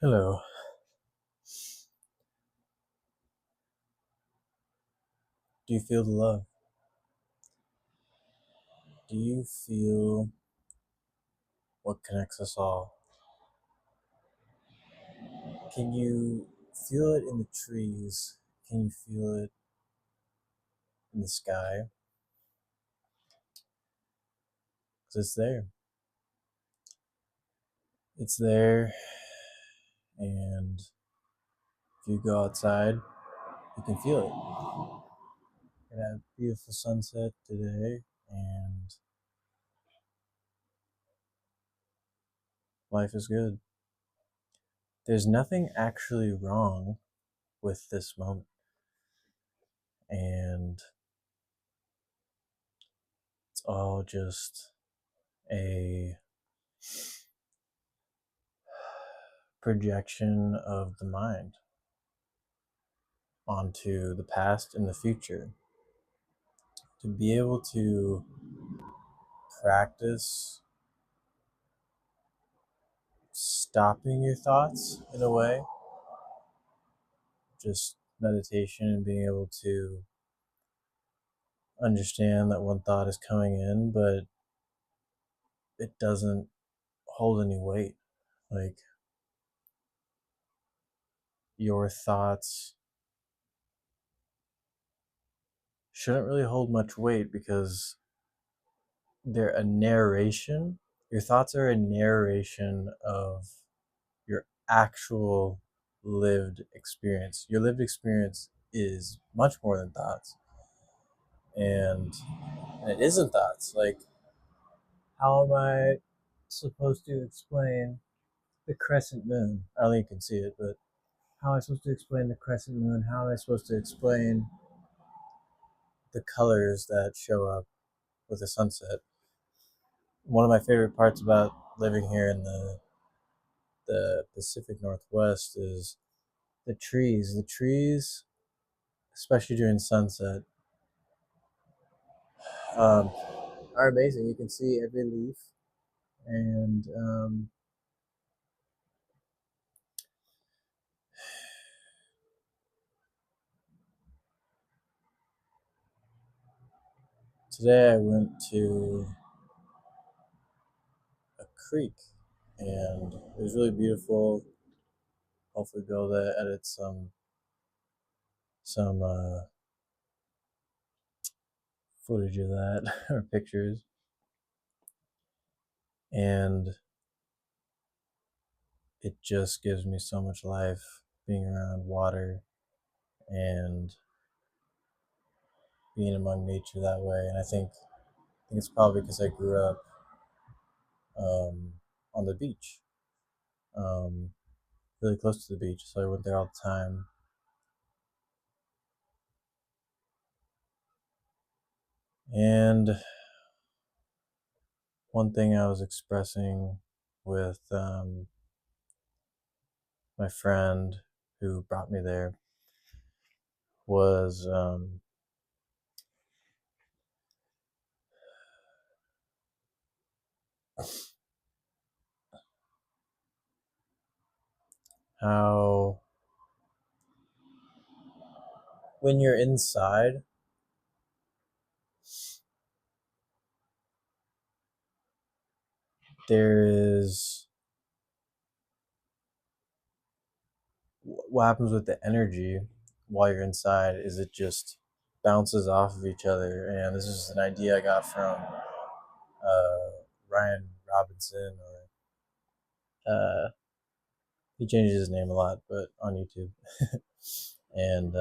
Hello. Do you feel the love? Do you feel what connects us all? Can you feel it in the trees? Can you feel it in the sky? Because it's there. It's there, and if you go outside, you can feel it. We're gonna have a beautiful sunset today, and life is good. There's nothing actually wrong with this moment, and it's all just a projection of the mind onto the past and the future. To be able to practice stopping your thoughts in a way, just meditation and being able to understand that one thought is coming in, but it doesn't hold any weight. Like, your thoughts shouldn't really hold much weight because they're a narration. Your thoughts are a narration of your actual lived experience. Your lived experience is much more than thoughts. And it isn't thoughts. Like, how am I supposed to explain the crescent moon? I don't think you can see it, but how am I supposed to explain the crescent moon? How am I supposed to explain the colors that show up with the sunset? One of my favorite parts about living here in the Pacific Northwest is the trees. The trees, especially during sunset, um, are amazing. You can see every leaf, and today I went to a creek, and it was really beautiful. Hopefully, be able to edit some footage of that or pictures. And it just gives me so much life being around water and being among nature that way. And I think it's probably because I grew up um, on the beach, um, really close to the beach, so I went there all the time. And one thing I was expressing with my friend who brought me there was how when you're inside, there is what happens with the energy while you're inside is it just bounces off of each other. And this is an idea I got from Ryan Robinson, or he changes his name a lot, but on YouTube. And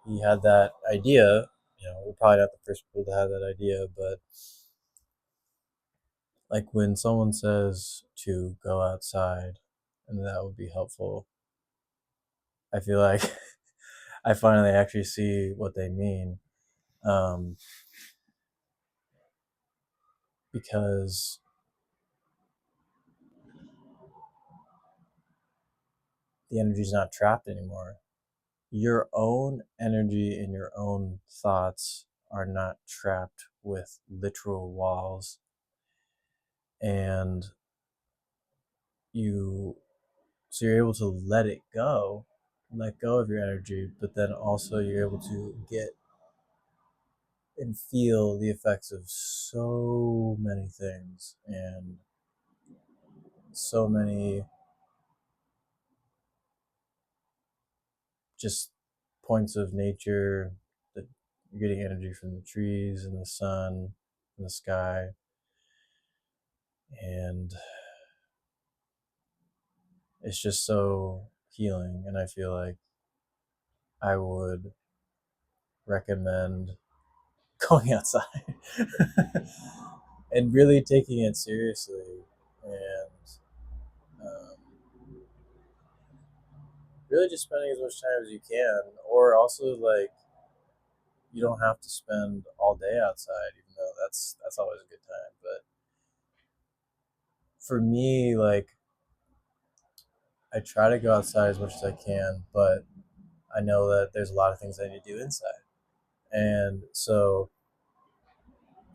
he had that idea. We're probably not the first people to have that idea, but like when someone says to go outside and that would be helpful, I feel like I finally actually see what they mean. Um, because the energy's not trapped anymore. Your own energy and your own thoughts are not trapped with literal walls, and you So you're able to let go of your energy, but then also you're able to get and feel the effects of so many things and so many just points of nature that you're getting energy from the trees and the sun and the sky. And it's just so healing. And I feel like I would recommend going outside and really taking it seriously and um, really just spending as much time as you can. Or also, like, you don't have to spend all day outside, even though that's always a good time. But for me, like, I try to go outside as much as I can, but I know that there's a lot of things I need to do inside. And so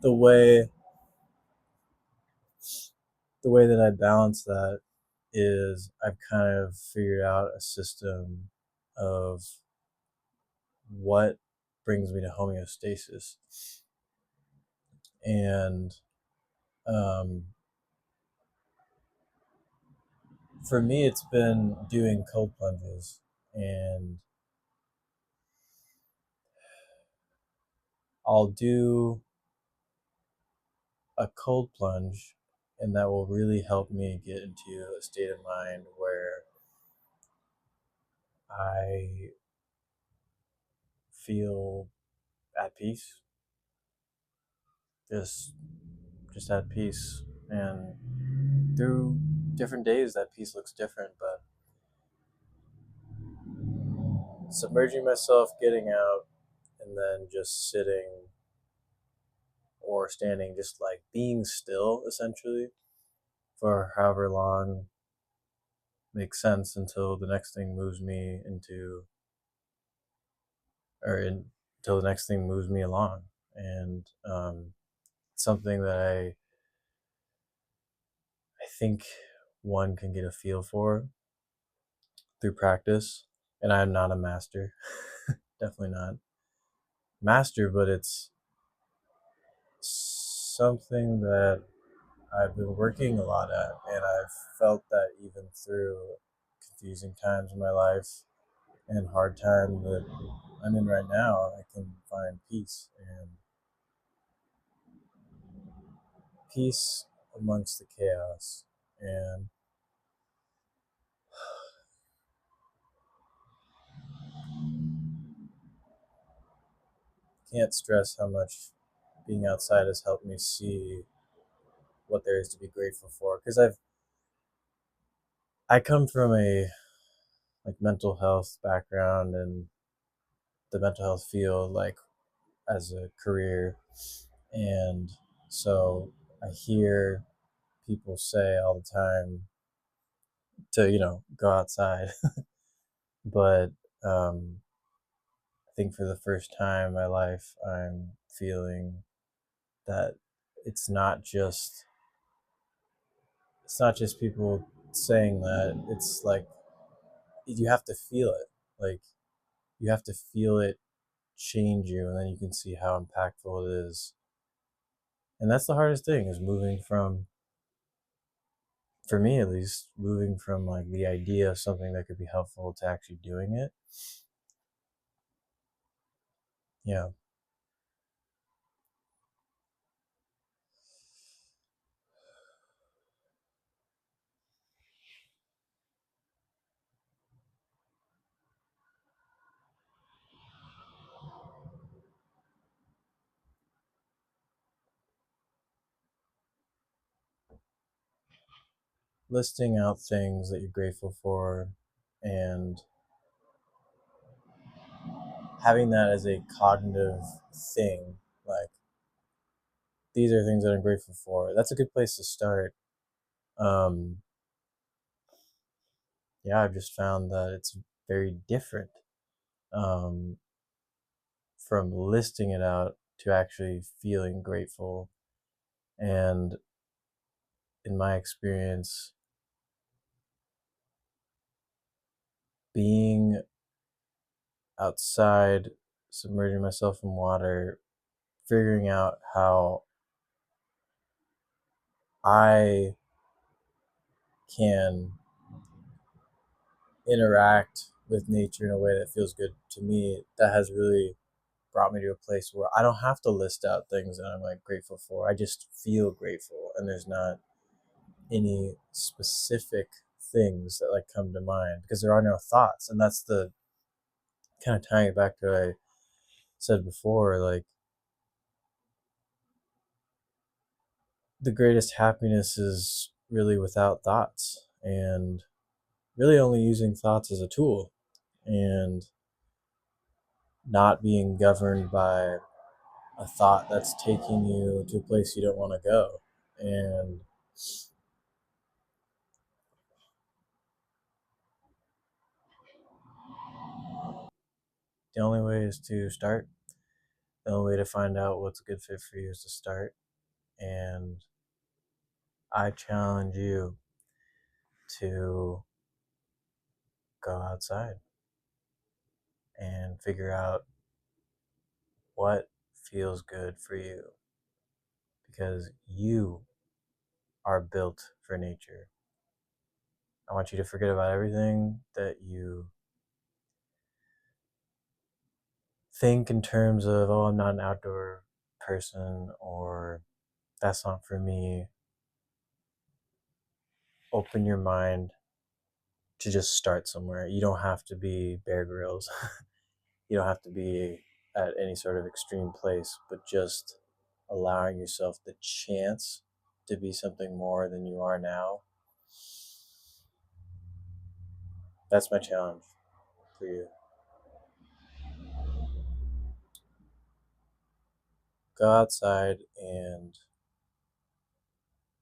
the way the way that I balance that is I've kind of figured out a system of what brings me to homeostasis. And um, for me, it's been doing cold plunges. And I'll do a cold plunge, and that will really help me get into a state of mind where I feel at peace, just just at peace. And through different days, that peace looks different, but submerging myself, getting out, and then just sitting or standing, just like being still essentially for however long makes sense until the next thing moves me into, or until the next thing moves me along. And something that I think one can get a feel for through practice. And I'm not a master, definitely not master, but it's something that I've been working a lot at, and I've felt that even through confusing times in my life and hard time that I'm in right now, I can find peace and peace amongst the chaos. And can't stress how much being outside has helped me see what there is to be grateful for. Because I come from a like mental health background and the mental health field, like as a career, and so I hear people say all the time to go outside, but I think for the first time in my life, I'm feeling that it's not just it's not just people saying that. It's like you have to feel it. Like you have to feel it change you, and then you can see how impactful it is. And that's the hardest thing is moving from, for me at least, moving from like the idea of something that could be helpful to actually doing it. Yeah. Listing out things that you're grateful for and having that as a cognitive thing, like these are things that I'm grateful for. That's a good place to start. Um, yeah, I've just found that it's very different um, from listing it out to actually feeling grateful. And in my experience, being outside, submerging myself in water, figuring out how I can interact with nature in a way that feels good to me, that has really brought me to a place where I don't have to list out things that I'm like grateful for. I just feel grateful, and there's not any specific things that like come to mind because there are no thoughts. And that's the kind of tying it back to what I said before, like the greatest happiness is really without thoughts, and really only using thoughts as a tool, and not being governed by a thought that's taking you to a place you don't want to go. And the only way is to start. The only way to find out what's a good fit for you is to start. And I challenge you to go outside and figure out what feels good for you, because you are built for nature. I want you to forget about everything that you think in terms of, oh, I'm not an outdoor person, or that's not for me. Open your mind to just start somewhere. You don't have to be Bear Grylls. You don't have to be at any sort of extreme place, but just allowing yourself the chance to be something more than you are now. That's my challenge for you. Go outside and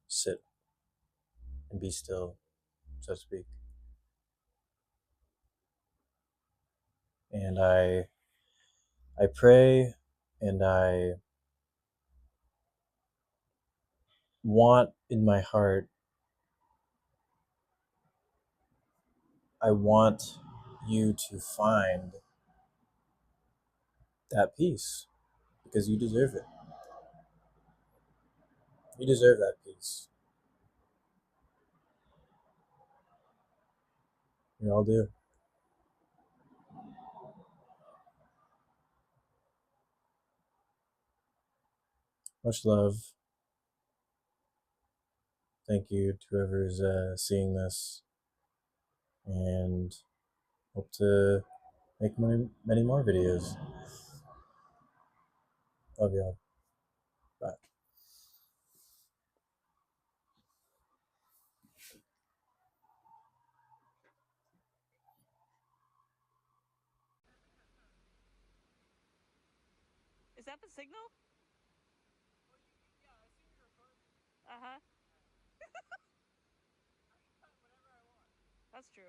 sit and be still, so to speak. And I pray, and I want in my heart, I want you to find that peace, because you deserve it. You deserve that peace. We all do. Much love. Thank you to whoever's seeing this, and hope to make many more videos. Love y'all. Bye. Is that the signal? Uh huh. That's true.